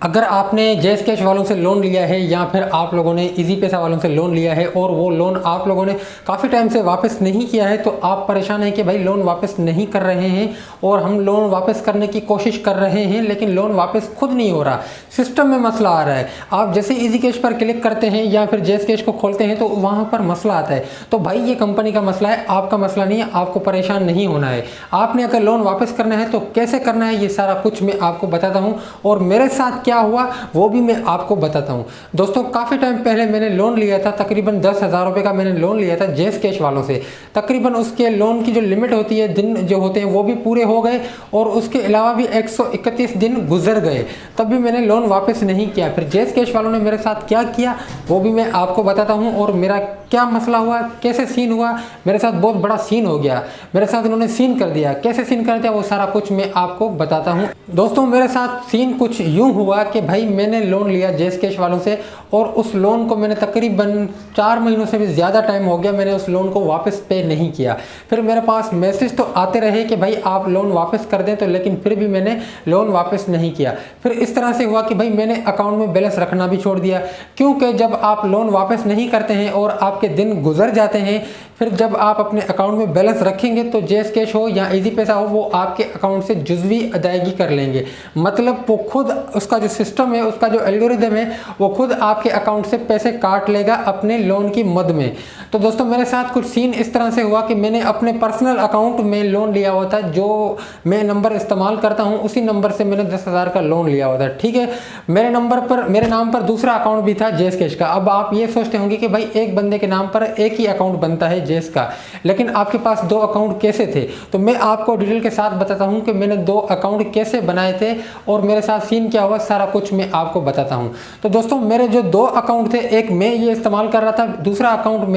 अगर आपने जैस कैश वालों से लोन लिया है या फिर आप लोगों ने इजी पैसा वालों से लोन लिया है और वो लोन आप लोगों ने काफ़ी टाइम से वापस नहीं किया है, तो आप परेशान हैं कि भाई लोन वापस नहीं कर रहे हैं और हम लोन वापस करने की कोशिश कर रहे हैं लेकिन लोन वापस खुद नहीं हो रहा, सिस्टम में मसला आ रहा है। आप जैसे इजी कैश पर क्लिक करते हैं या फिर जैस कैश को खोलते हैं तो वहाँ पर मसला आता है। तो भाई ये कंपनी का मसला है, आपका मसला नहीं है, आपको परेशान नहीं होना है। आपने अगर लोन वापस करना है तो कैसे करना है ये सारा कुछ मैं आपको बताता हूँ और मेरे साथ क्या हुआ वो भी मैं आपको बताता हूँ। दोस्तों काफ़ी टाइम पहले मैंने लोन लिया था, तकरीबन 10,000 रुपये का मैंने लोन लिया था जैस कैश वालों से। तकरीबन उसके लोन की जो लिमिट होती है, दिन जो होते हैं वो भी पूरे हो गए और उसके अलावा भी 131 दिन गुजर गए, तब भी मैंने लोन वापस नहीं किया। फिर जैस कैश वालों ने मेरे साथ क्या किया वो भी मैं आपको बताता हूँ और मेरा क्या मसला हुआ, कैसे सीन हुआ। मेरे साथ बहुत बड़ा सीन हो गया, मेरे साथ इन्होंने सीन कर दिया। कैसे सीन कर दिया वो सारा कुछ मैं आपको बताता हूँ। दोस्तों मेरे साथ सीन कुछ यूँ हुआ कि भाई मैंने लोन लिया जैस कैश वालों से और उस लोन को मैंने तकरीबन 4 महीनों से भी ज़्यादा टाइम हो गया मैंने उस लोन को वापस पे नहीं किया। फिर मेरे पास मैसेज तो आते रहे कि भाई आप लोन वापस कर दें, तो लेकिन फिर भी मैंने लोन वापस नहीं किया। फिर इस तरह से हुआ कि भाई मैंने अकाउंट में बैलेंस रखना भी छोड़ दिया, क्योंकि जब आप लोन वापस नहीं करते हैं और आपके दिन गुजर जाते हैं, फिर जब आप अपने अकाउंट में बैलेंस रखेंगे तो जैस कैश हो या इजी पैसा हो वो आपके अकाउंट से जुज़वी अदायगी कर लेंगे। मतलब वो खुद उसका जो सिस्टम है, उसका जो एल्गोरिदम है, वो खुद आपके अकाउंट से पैसे काट लेगा अपने लोन की मद में। तो दोस्तों मेरे साथ कुछ सीन इस तरह से हुआ कि मैंने अपने पर्सनल अकाउंट में लोन लिया हुआ था, जो मैं नंबर इस्तेमाल करता हूँ उसी नंबर से मैंने 10,000 का लोन लिया हुआ था। ठीक है, मेरे नाम पर दूसरा अकाउंट भी था जैस कैश का। अब आप ये सोचते होंगे कि भाई एक बंदे के नाम पर एक ही अकाउंट बनता है जैस का, लेकिन आपके पास 2 अकाउंट कैसे थे? तो मैं आपको डिटेल के साथ बताता हूं कि मैंने 2 अकाउंट कैसे बनाए थे और मेरे साथ सीन क्या हुआ, सारा कुछ मैं आपको बताता हूं। तो दोस्तों मेरे जो 2 अकाउंट थे, एक मैं ये इस्तेमाल कर रहा था, दूसरा अकाउंट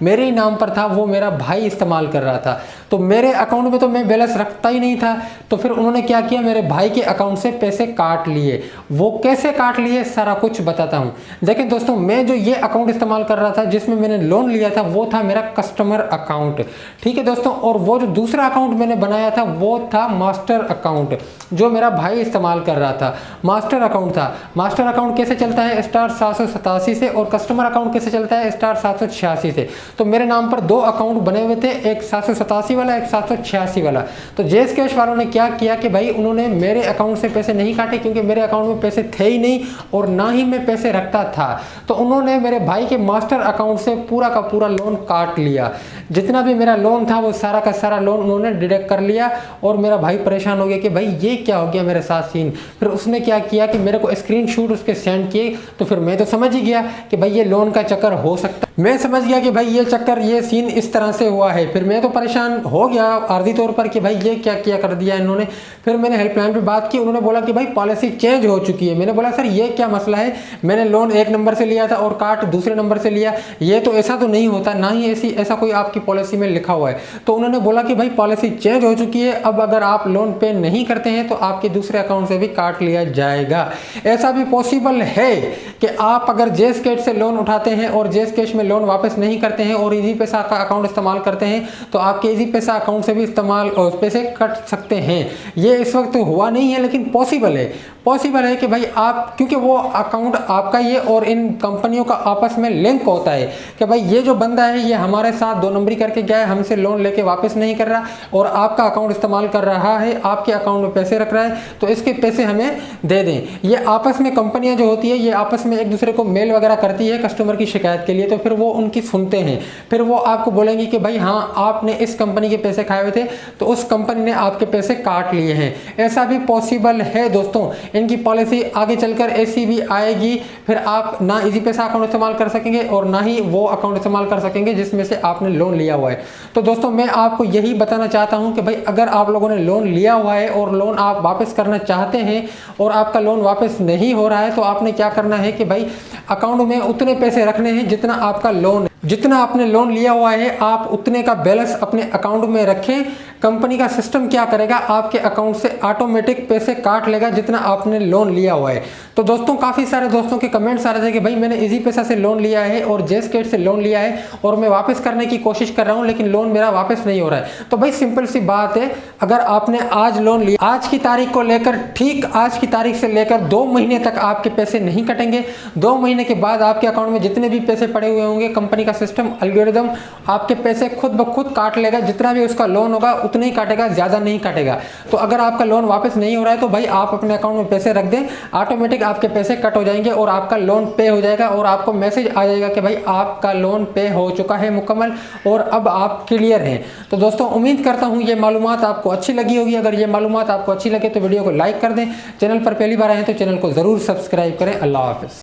मेरे ही नाम पर था, वो मेरा भाई इस्तेमाल कर रहा था। तो मेरे अकाउंट में तो मैं बैलेंस रखता ही नहीं था, तो फिर उन्होंने क्या किया, मेरे भाई के अकाउंट से पैसे काट लिए। वो कैसे काट लिए सारा कुछ बताता हूं। देखिए दोस्तों, मैं जो ये अकाउंट इस्तेमाल कर रहा था जिसमें मैंने लोन लिया था वो था मेरा कस्टमर अकाउंट। ठीक है दोस्तों, और वो जो दूसरा अकाउंट मैंने बनाया था वो था मास्टर अकाउंट, जो मेरा भाई इस्तेमाल कर रहा था। मास्टर अकाउंट था। मास्टर अकाउंट कैसे चलता है, *787 से, और कस्टमर अकाउंट कैसे चलता है, *786 से। तो मेरे नाम पर 2 अकाउंट बने हुए थे, एक 787 वाला, एक 786 वाला। तो जैस कैश वालों ने क्या किया कि भाई उन्होंने मेरे अकाउंट से पैसे नहीं काटे, क्योंकि मेरे अकाउंट में पैसे थे ही नहीं और ना ही मैं पैसे रखता था। तो उन्होंने मेरे भाई के मास्टर अकाउंट से पूरा का पूरा लोन काट लिया। जितना भी मेरा लोन था वो सारा का सारा लोन उन्होंने डिडक्ट कर लिया और मेरा भाई परेशान हो गया कि भाई ये क्या हो गया मेरे साथ सीन। फिर उसने क्या किया कि मेरे को स्क्रीनशॉट उसके सेंड किए। तो फिर मैं तो समझ ही गया कि भाई ये लोन का चक्कर हो सकता, मैं समझ गया कि भाई ये चक्कर, ये सीन इस तरह से हुआ है। फिर मैं तो परेशान हो गया आर्जी तौर पर कि भाई ये क्या किया कर दिया इन्होंने। फिर मैंने हेल्पलाइन पे बात की, उन्होंने बोला कि भाई पॉलिसी चेंज हो चुकी है। मैंने बोला सर ये क्या मसला है, मैंने लोन एक नंबर से लिया था और काट दूसरे नंबर से लिया, ये तो ऐसा तो नहीं होता, ना ही ऐसा कोई आपकी पॉलिसी में लिखा हुआ है। तो उन्होंने बोला कि भाई पॉलिसी चेंज हो चुकी है, अब अगर आप लोन पे नहीं करते हैं तो आपके दूसरे अकाउंट से भी काट लिया जाएगा। ऐसा भी पॉसिबल है कि आप अगर जैस कैश से लोन उठाते हैं और जैस कैश में लोन वापस नहीं करते हैं और इजी पैसा का अकाउंट इस्तेमाल करते हैं तो आपके इजी पैसा अकाउंट से भी इस्तेमाल पैसे कट सकते हैं। ये इस वक्त हुआ नहीं है लेकिन पॉसिबल है। पॉसिबल है कि भाई आप, क्योंकि वो अकाउंट आपका ही है और इन कंपनियों का आपस में लिंक होता है कि भाई ये जो बंदा है ये हमारे साथ 2 नंबरी करके गया है, हमसे लोन लेके वापस नहीं कर रहा और आपका अकाउंट इस्तेमाल कर रहा है, आपके अकाउंट में पैसे रख रहा है, तो इसके पैसे हमें दे दें। ये आपस में कंपनियां जो होती है ये आपस में एक दूसरे को मेल वगैरह करती है कस्टमर की शिकायत के लिए, तो फिर वो उनकी सुनते हैं। फिर वो आपको बोलेंगे कि भाई हाँ आपने इस कंपनी के पैसे खाए हुए थे तो उस कंपनी ने आपके पैसे काट लिए हैं। ऐसा भी पॉसिबल है दोस्तों। इनकी पॉलिसी आगे चलकर ऐसी भी आएगी, फिर आप ना इजी पैसा अकाउंट इस्तेमाल कर सकेंगे और ना ही वो अकाउंट इस्तेमाल कर सकेंगे जिसमें से आपने लोन लिया हुआ है। तो दोस्तों मैं आपको यही बताना चाहता हूं कि भाई अगर आप लोगों ने लोन लिया हुआ है और लोन आप वापस करना चाहते हैं और आपका लोन वापस नहीं हो रहा है तो आपने क्या करना है कि भाई अकाउंट में उतने पैसे रखने हैं जितना आपका लोन, जितना आपने लोन लिया हुआ है आप उतने का बैलेंस अपने अकाउंट में रखें। कंपनी का सिस्टम क्या करेगा, आपके अकाउंट से ऑटोमेटिक पैसे काट लेगा जितना आपने लोन लिया हुआ है। तो दोस्तों काफ़ी सारे दोस्तों के कमेंट्स आ रहे थे कि भाई मैंने इजी पैसा से लोन लिया है और जेस्केट से लोन लिया है और मैं वापस करने की कोशिश कर रहा हूं लेकिन लोन मेरा वापस नहीं हो रहा है। तो भाई सिंपल सी बात है, अगर आपने आज लोन लिया, आज की तारीख को लेकर, ठीक आज की तारीख से लेकर 2 महीने तक आपके पैसे नहीं कटेंगे। 2 महीने के बाद आपके अकाउंट में जितने भी पैसे पड़े हुए होंगे, कंपनी का सिस्टम एल्गोरिदम आपके पैसे खुद ब खुद काट लेगा। जितना भी उसका लोन होगा उतना ही काटेगा, ज़्यादा नहीं काटेगा। तो अगर आपका लोन वापस नहीं हो रहा है तो भाई आप अपने अकाउंट में पैसे रख दें, ऑटोमेटिक आपके पैसे कट हो जाएंगे और आपका लोन पे हो जाएगा और आपको मैसेज आ जाएगा कि भाई आपका लोन पे हो चुका है मुकम्मल और अब आप क्लियर हैं। तो दोस्तों उम्मीद करता हूँ ये मालूमात आपको अच्छी लगी होगी। अगर ये मालूमात आपको अच्छी लगे तो वीडियो को लाइक कर दें। चैनल पर पहली बार आए हैं तो चैनल को ज़रूर सब्सक्राइब करें। अल्लाह हाफ़िज़।